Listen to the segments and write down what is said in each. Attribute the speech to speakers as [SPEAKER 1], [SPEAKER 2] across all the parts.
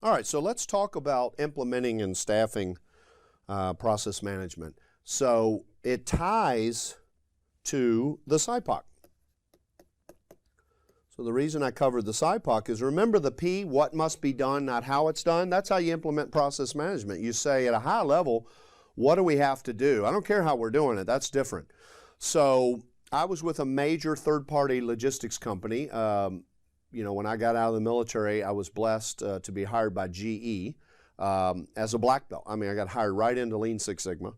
[SPEAKER 1] All right, so let's talk about implementing and staffing process management. So it ties to the SIPOC. So the reason I covered the SIPOC is, remember the P, what must be done, not how it's done. That's how you implement process management. You say at a high level, what do we have to do? I don't care how we're doing it, that's different. So I was with a major third-party logistics company. You know, when I got out of the military, I was blessed to be hired by GE as a black belt. I mean, I got hired right into Lean Six Sigma.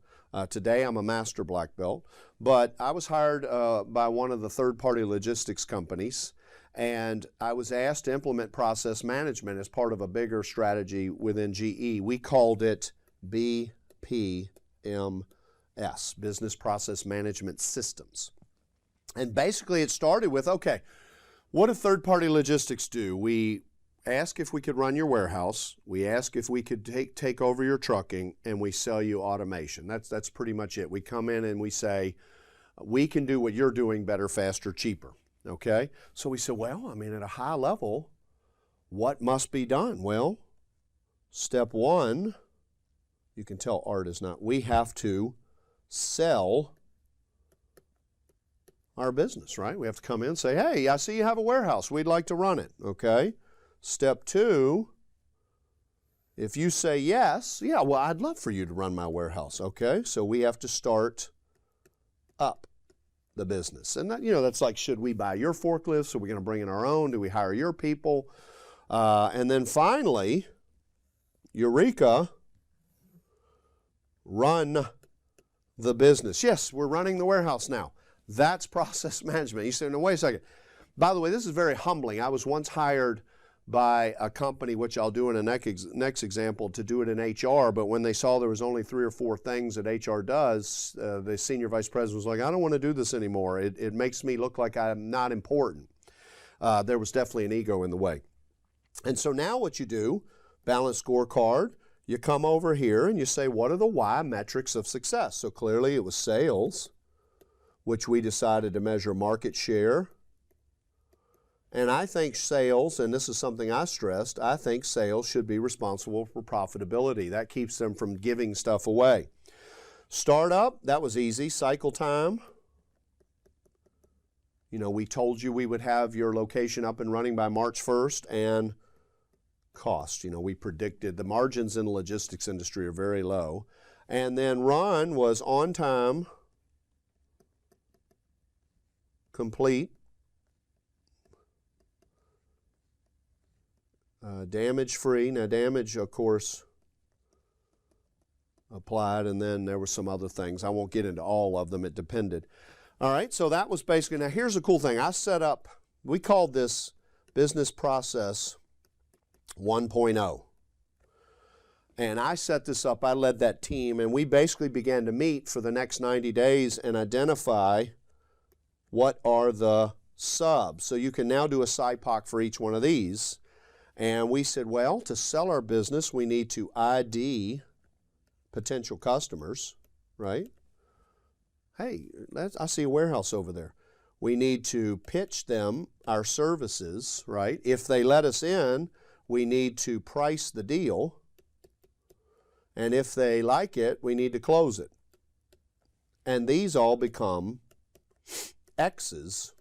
[SPEAKER 1] Today, I'm a master black belt. But I was hired by one of the third-party logistics companies, and I was asked to implement process management as part of a bigger strategy within GE. We called it BPMS, Business Process Management Systems. And basically, it started with, okay, what do third-party logistics do? We ask if we could run your warehouse, we ask if we could take over your trucking, and we sell you automation. That's pretty much it. We come in and we say, we can do what you're doing better, faster, cheaper, okay? So we said, well, I mean, at a high level, what must be done? Well, step one, you can tell Art is not, we have to sell our business, right? We have to come in and say, hey, I see you have a warehouse. We'd like to run it, okay? Step two, if you say yes, yeah, well, I'd love for you to run my warehouse, okay? So we have to start up the business. And that, you know, that's like, should we buy your forklifts? Are we going to bring in our own? Do we hire your people? And then finally, Eureka, run the business. Yes, we're running the warehouse now. That's process management. You say, no, wait a second. By the way, this is very humbling. I was once hired by a company, which I'll do in a next example, to do it in HR, but when they saw there was only 3 or 4 things that HR does, the senior vice president was like, I don't want to do this anymore. It makes me look like I'm not important. There was definitely an ego in the way. And so now what you do, balanced scorecard, you come over here and you say, what are the Y metrics of success? So clearly it was sales, which we decided to measure market share. And I think sales, and this is something I stressed, I think sales should be responsible for profitability. That keeps them from giving stuff away. Startup, that was easy. Cycle time. You know, we told you we would have your location up and running by March 1st, and cost. You know, we predicted the margins in the logistics industry are very low. And then run was on time, complete, damage-free. Now, damage, of course, applied, and then there were some other things. I won't get into all of them. It depended. All right, so that was basically, now here's the cool thing. I set up, we called this Business Process 1.0. And I set this up, I led that team, and we basically began to meet for the next 90 days and identify what are the subs. So you can now do a SIPOC for each one of these. And we said, well, to sell our business, we need to ID potential customers, right? Hey, I see a warehouse over there. We need to pitch them our services, right? If they let us in, we need to price the deal. And if they like it, we need to close it. And these all become X's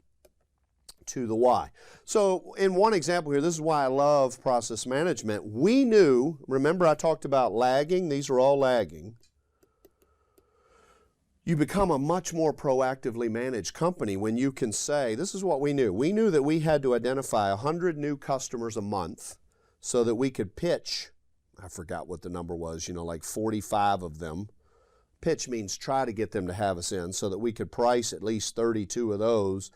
[SPEAKER 1] to the Y. So in one example here, this is why I love process management. We knew, remember I talked about lagging? These are all lagging. You become a much more proactively managed company when you can say, this is what we knew. We knew that we had to identify 100 new customers a month so that we could pitch, I forgot what the number was, you know, like 45 of them. Pitch means try to get them to have us in so that we could price at least 32 of those.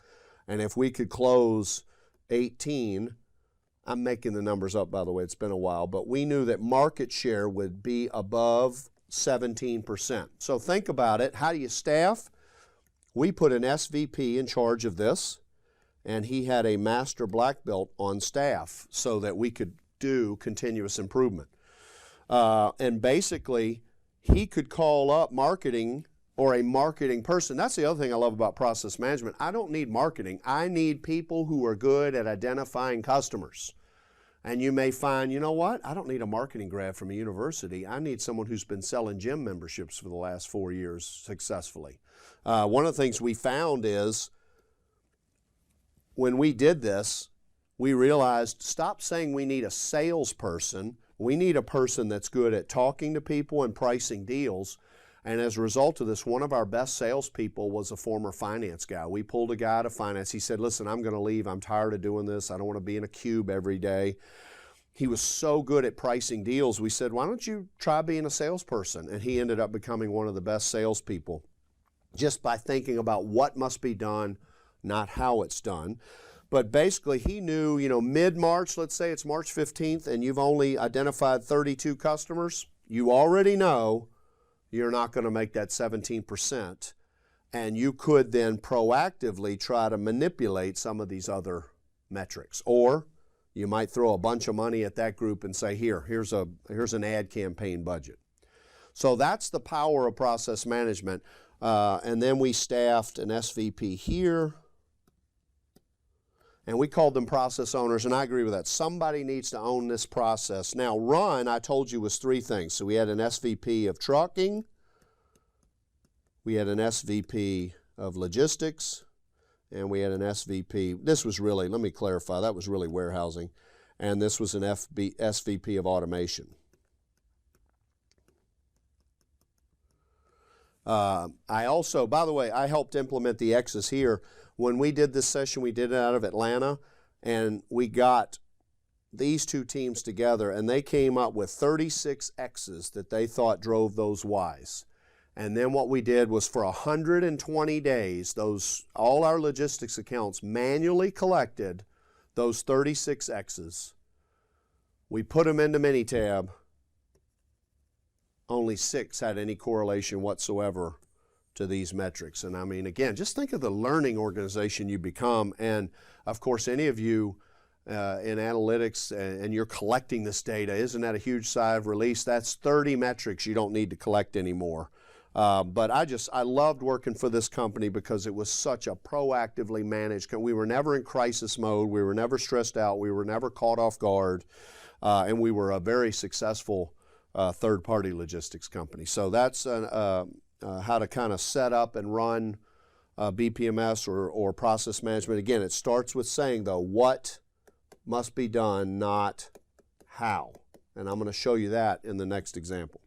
[SPEAKER 1] And if we could close 18, I'm making the numbers up, by the way, it's been a while, but we knew that market share would be above 17%. So think about it. How do you staff? We put an SVP in charge of this, and he had a master black belt on staff so that we could do continuous improvement. And basically, he could call up marketing or a marketing person. That's the other thing I love about process management. I don't need marketing. I need people who are good at identifying customers. And you may find, you know what, I don't need a marketing grad from a university. I need someone who's been selling gym memberships for the last 4 years successfully. One of the things we found is when we did this, we realized, stop saying we need a salesperson. We need a person that's good at talking to people and pricing deals. And as a result of this, one of our best salespeople was a former finance guy. We pulled a guy out of finance. He said, listen, I'm going to leave. I'm tired of doing this. I don't want to be in a cube every day. He was so good at pricing deals. We said, why don't you try being a salesperson? And he ended up becoming one of the best salespeople just by thinking about what must be done, not how it's done. But basically, he knew, mid-March, let's say it's March 15th, and you've only identified 32 customers, you already know you're not going to make that 17%. And you could then proactively try to manipulate some of these other metrics. Or you might throw a bunch of money at that group and say, here's an ad campaign budget. So that's the power of process management. And then we staffed an SVP here. And we called them process owners, and I agree with that. Somebody needs to own this process. Now, run, I told you, was 3 things. So we had an SVP of trucking, we had an SVP of logistics, and we had an SVP. This was really, let me clarify, that was really warehousing. And this was an SVP of automation. I also, by the way, I helped implement the X's here. When we did this session, we did it out of Atlanta, and we got these 2 teams together, and they came up with 36 X's that they thought drove those Y's. And then what we did was for 120 days, all our logistics accounts manually collected those 36 X's. We put them into Minitab. Only 6 had any correlation whatsoever to these metrics. And I mean, again, just think of the learning organization you become. And of course, any of you in analytics and you're collecting this data, isn't that a huge sigh of release? That's 30 metrics you don't need to collect anymore. But I loved working for this company because it was such a proactively managed. We were never in crisis mode. We were never stressed out. We were never caught off guard. And we were a very successful third-party logistics company. So that's how to kind of set up and run BPMS or process management. Again, it starts with saying, though, what must be done, not how. And I'm going to show you that in the next example.